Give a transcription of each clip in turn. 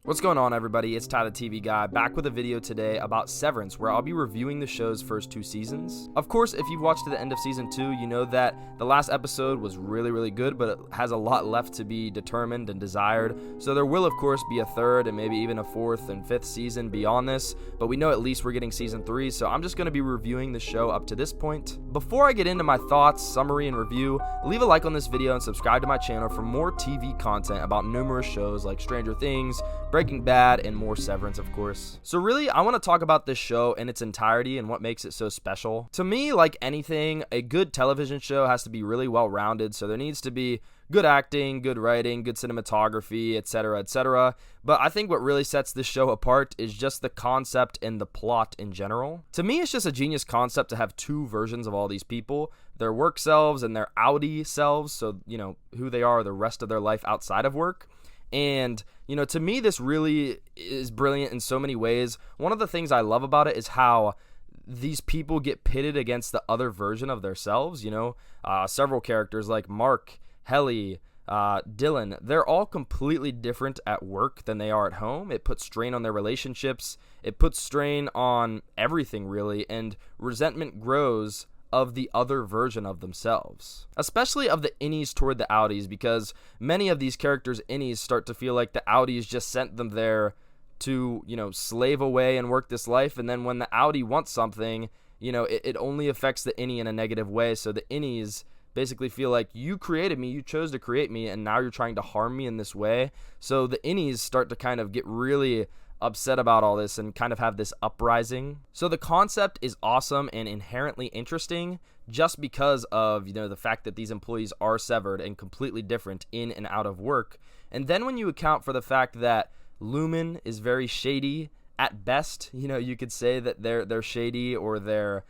What's going on, everybody? It's Ty the TV Guy, back with a video today about Severance, where I'll be reviewing the show's first 2 seasons. Of course, if you've watched to the end of season 2, you know that the last episode was really good, but it has a lot left to be determined and desired. So there will, of course, be a 3rd and maybe even a 4th and 5th season beyond this, but we know at least we're getting season 3, so I'm just going to be reviewing the show up to this point. Before I get into my thoughts, summary, and review, leave a like on this video and subscribe to my channel for more TV content about numerous shows like Stranger Things, Breaking Bad, and more Severance, of course. So really, I want to talk about this show in its entirety and what makes it so special. To me, like anything, a good television show has to be really well-rounded, so there needs to be good acting, good writing, good cinematography, etc., etc. But I think what really sets this show apart is just the concept and the plot in general. To me, it's just a genius concept to have 2 versions of all these people, their work selves and their outie selves, so, you know, who they are the rest of their life outside of work. And, you know, to me, this really is brilliant in so many ways. One of the things I love about it is how these people get pitted against the other version of themselves. You know, several characters like Mark, Helly, Dylan, they're all completely different at work than they are at home. It puts strain on their relationships. It puts strain on everything, really, and resentment grows of the other version of themselves, especially of the innies toward the outies, because many of these characters' innies start to feel like the outies just sent them there to, you know, slave away and work this life, and then when the outie wants something, you know, it only affects the innie in a negative way, so the innies basically feel like, you created me, you chose to create me, and now you're trying to harm me in this way. So the innies start to kind of get really upset about all this and kind of have this uprising. So the concept is awesome and inherently interesting just because of, you know, the fact that these employees are severed and completely different in and out of work. And then when you account for the fact that Lumen is very shady at best, you know, you could say that they're shady, or they're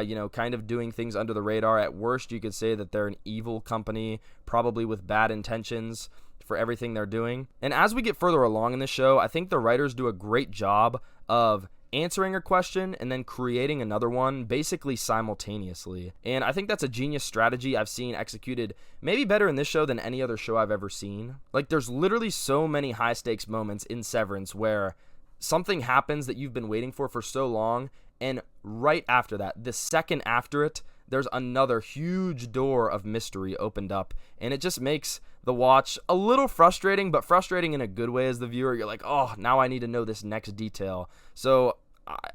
you know, kind of doing things under the radar. At worst, you could say that they're an evil company, probably with bad intentions for everything they're doing. And as we get further along in the show, I think the writers do a great job of answering a question and then creating another one basically simultaneously. And I think that's a genius strategy I've seen executed maybe better in this show than any other show I've ever seen. Like, there's literally so many high stakes moments in Severance where something happens that you've been waiting for so long, and right after that, the second after it, there's another huge door of mystery opened up, and it just makes the watch a little frustrating, but frustrating in a good way as the viewer. You're like, oh, now I need to know this next detail. So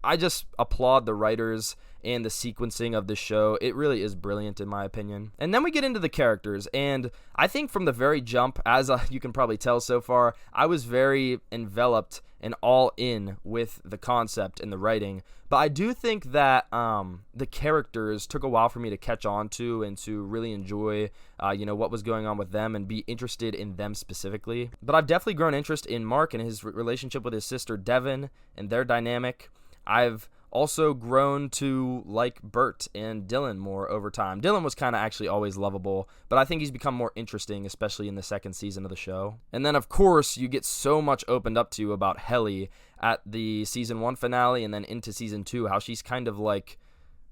I just applaud the writers and the sequencing of the show. It really is brilliant in my opinion. And then we get into the characters, and I think from the very jump, as you can probably tell so far, I was very enveloped and all in with the concept and the writing. But I do think that the characters took a while for me to catch on to and to really enjoy, you know, what was going on with them and be interested in them specifically. But I've definitely grown interest in Mark and his relationship with his sister Devin and their dynamic. I've also grown to like Bert and Dylan more over time. Dylan was kind of actually always lovable, but I think he's become more interesting, especially in the 2nd season of the show. And then, of course, you get so much opened up to about Helly at the season 1 finale and then into season 2, how she's kind of like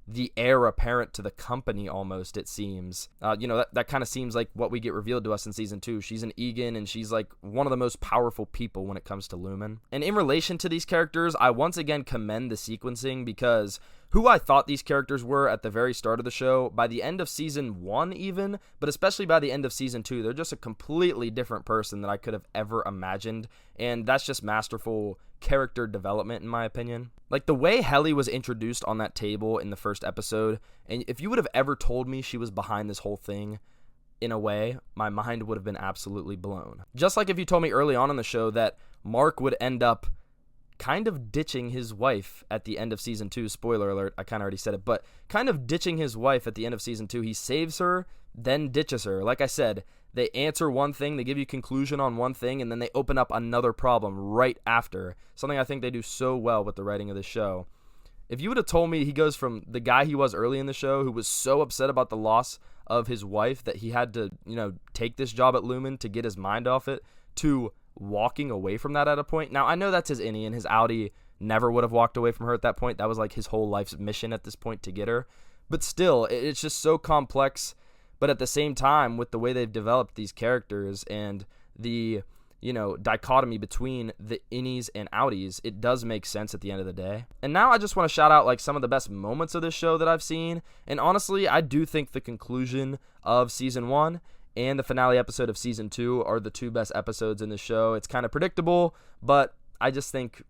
the heir apparent to the company almost, it seems. You know, that kind of seems like what we get revealed to us in season 2. She's an Egan, and she's like one of the most powerful people when it comes to Lumen. And in relation to these characters, I once again commend the sequencing, because who I thought these characters were at the very start of the show, by the end of season 1 even, but especially by the end of season 2, they're just a completely different person than I could have ever imagined, and that's just masterful character development in my opinion. Like, the way Helly was introduced on that table in the first episode, and if you would have ever told me she was behind this whole thing, in a way, my mind would have been absolutely blown. Just like if you told me early on in the show that Mark would end up kind of ditching his wife at the end of season 2, spoiler alert, I kind of already said it, but kind of ditching his wife at the end of season 2. He saves her, then ditches her. Like I said, they answer one thing, they give you conclusion on one thing, and then they open up another problem right after. Something I think they do so well with the writing of the show. If you would have told me he goes from the guy he was early in the show, who was so upset about the loss of his wife that he had to, you know, take this job at Lumen to get his mind off it, to walking away from that at a point. Now, I know that's his innie, and his outie never would have walked away from her at that point. That was like his whole life's mission at this point, to get her. But still, it's just so complex. But at the same time, with the way they've developed these characters and the dichotomy between the innies and outies, it does make sense at the end of the day. And now I just want to shout out like some of the best moments of this show that I've seen. And honestly, I do think the conclusion of season 1 and the finale episode of season 2 are the 2 best episodes in the show. It's kind of predictable, but I just think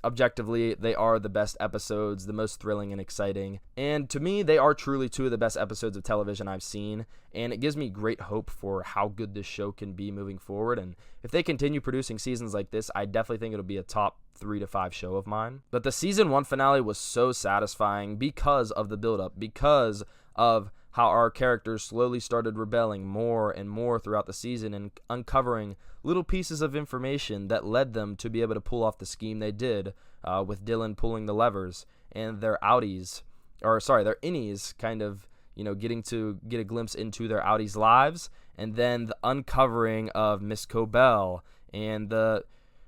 objectively they are the best episodes, the most thrilling and exciting. And to me, they are truly 2 of the best episodes of television I've seen, and it gives me great hope for how good this show can be moving forward. And if they continue producing seasons like this, I definitely think it'll be a top 3 to 5 show of mine. But the season 1 finale was so satisfying because of the build-up, because of how our characters slowly started rebelling more and more throughout the season and uncovering little pieces of information that led them to be able to pull off the scheme they did, with Dylan pulling the levers and their innies kind of, getting to get a glimpse into their outies' lives, and then the uncovering of Miss Cobell and the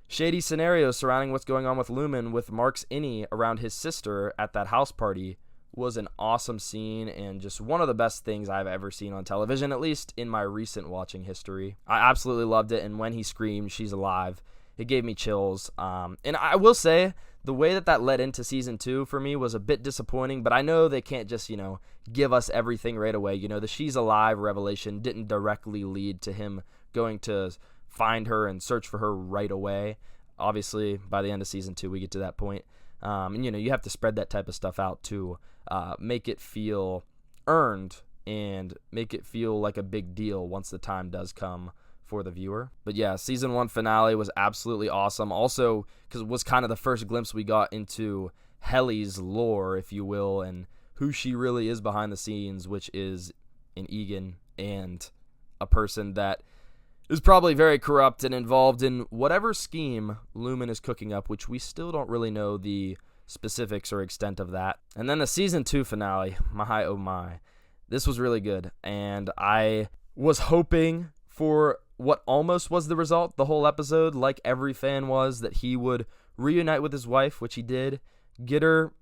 shady scenario surrounding what's going on with Lumen with Mark's innie around his sister at that house party was an awesome scene and just one of the best things I've ever seen on television, at least in my recent watching history. I absolutely loved it, and when he screamed, "She's alive," it gave me chills. And I will say, the way that led into season 2 for me was a bit disappointing, but I know they can't just, give us everything right away. The "she's alive" revelation didn't directly lead to him going to find her and search for her right away. Obviously, by the end of season 2, we get to that point. And you have to spread that type of stuff out to make it feel earned and make it feel like a big deal once the time does come for the viewer. But yeah, season 1 finale was absolutely awesome. Also, because it was kind of the first glimpse we got into Helly's lore, if you will, and who she really is behind the scenes, which is an Egan and a person that is probably very corrupt and involved in whatever scheme Lumen is cooking up, which we still don't really know the specifics or extent of that. And then the season 2 finale, my oh my, this was really good, and I was hoping for what almost was the result the whole episode, like every fan was, that he would reunite with his wife, which he did, get her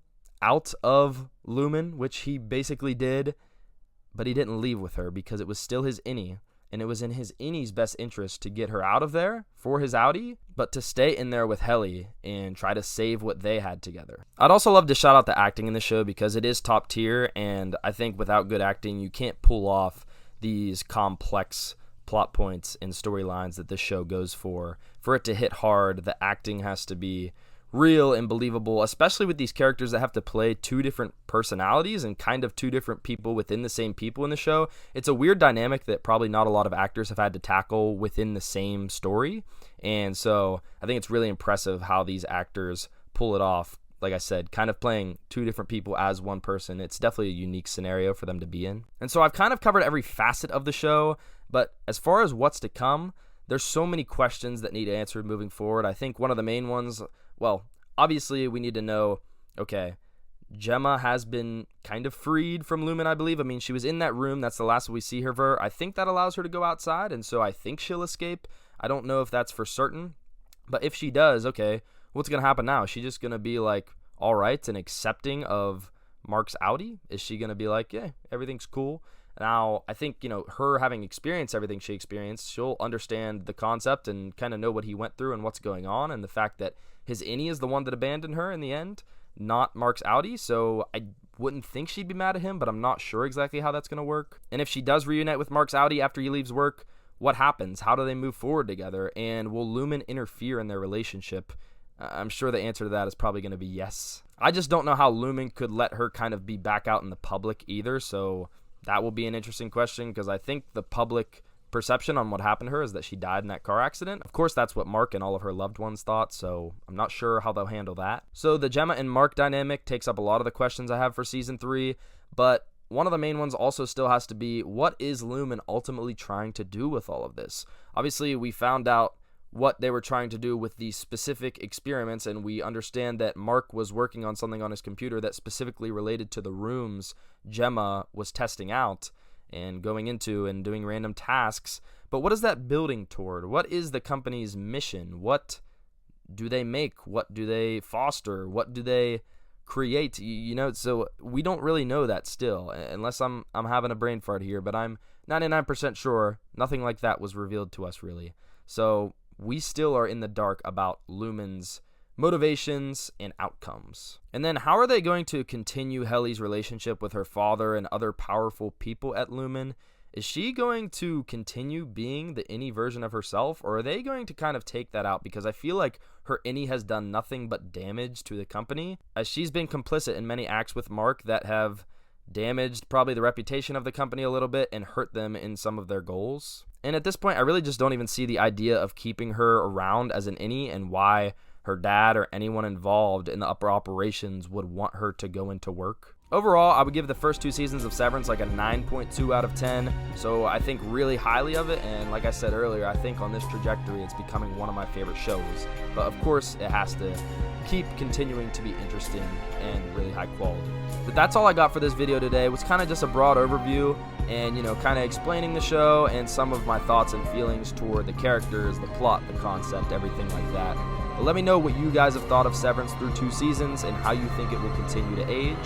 out of Lumen, which he basically did, but he didn't leave with her because it was still his innie. And it was in his innie's best interest to get her out of there for his outie, but to stay in there with Helly and try to save what they had together. I'd also love to shout out the acting in the show because it is top tier, and I think without good acting, you can't pull off these complex plot points and storylines that this show goes for. For it to hit hard, the acting has to be real and believable, especially with these characters that have to play 2 different personalities and kind of 2 different people within the same people in the show. It's a weird dynamic that probably not a lot of actors have had to tackle within the same story, and so I think it's really impressive how these actors pull it off. Like I said, kind of playing 2 different people as one person. It's definitely a unique scenario for them to be in. And so I've kind of covered every facet of the show, but as far as what's to come, there's so many questions that need answered moving forward. I think one of the main ones, well, obviously we need to know, okay, Gemma has been kind of freed from Lumen, I believe. I mean, she was in that room. That's the last we see of her. I think that allows her to go outside, and so I think she'll escape. I don't know if that's for certain, but if she does, okay, what's going to happen now? Is she just going to be like, all right, and accepting of Mark's outie? Is she going to be like, yeah, everything's cool? Now, I think, her having experienced everything she experienced, she'll understand the concept and kind of know what he went through and what's going on, and the fact that his innie is the one that abandoned her in the end, not Mark's outie, so I wouldn't think she'd be mad at him, but I'm not sure exactly how that's going to work. And if she does reunite with Mark's outie after he leaves work, what happens? How do they move forward together? And will Lumen interfere in their relationship? I'm sure the answer to that is probably going to be yes. I just don't know how Lumen could let her kind of be back out in the public either, so that will be an interesting question, because I think the public perception on what happened to her is that she died in that car accident. Of course, that's what Mark and all of her loved ones thought, so I'm not sure how they'll handle that. So the Gemma and Mark dynamic takes up a lot of the questions I have for season 3, but one of the main ones also still has to be, what is Lumen ultimately trying to do with all of this? Obviously, we found out what they were trying to do with these specific experiments, and we understand that Mark was working on something on his computer that specifically related to the rooms Gemma was testing out and going into and doing random tasks. But what is that building toward? What is the company's mission? What do they make? What do they foster? What do they create? So we don't really know that still, unless I'm having a brain fart here, but I'm 99% sure nothing like that was revealed to us really. So we still are in the dark about Lumen's motivations and outcomes. And then how are they going to continue Helly's relationship with her father and other powerful people at Lumen? Is she going to continue being the Innie version of herself, or are they going to kind of take that out? Because I feel like her Innie has done nothing but damage to the company, as she's been complicit in many acts with Mark that have damaged probably the reputation of the company a little bit and hurt them in some of their goals. And at this point, I really just don't even see the idea of keeping her around as an Innie, and why her dad or anyone involved in the upper operations would want her to go into work. Overall, I would give the first 2 seasons of Severance like a 9.2 out of 10, so I think really highly of it, and like I said earlier, I think on this trajectory it's becoming one of my favorite shows. But of course, it has to keep continuing to be interesting and really high quality. But that's all I got for this video today. It was kind of just a broad overview and, kind of explaining the show and some of my thoughts and feelings toward the characters, the plot, the concept, everything like that. But let me know what you guys have thought of Severance through 2 seasons and how you think it will continue to age.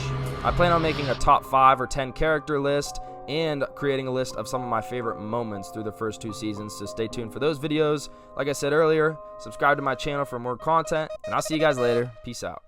I plan on making a top 5 or 10 character list and creating a list of some of my favorite moments through the first 2 seasons, so stay tuned for those videos. Like I said earlier, subscribe to my channel for more content, and I'll see you guys later. Peace out.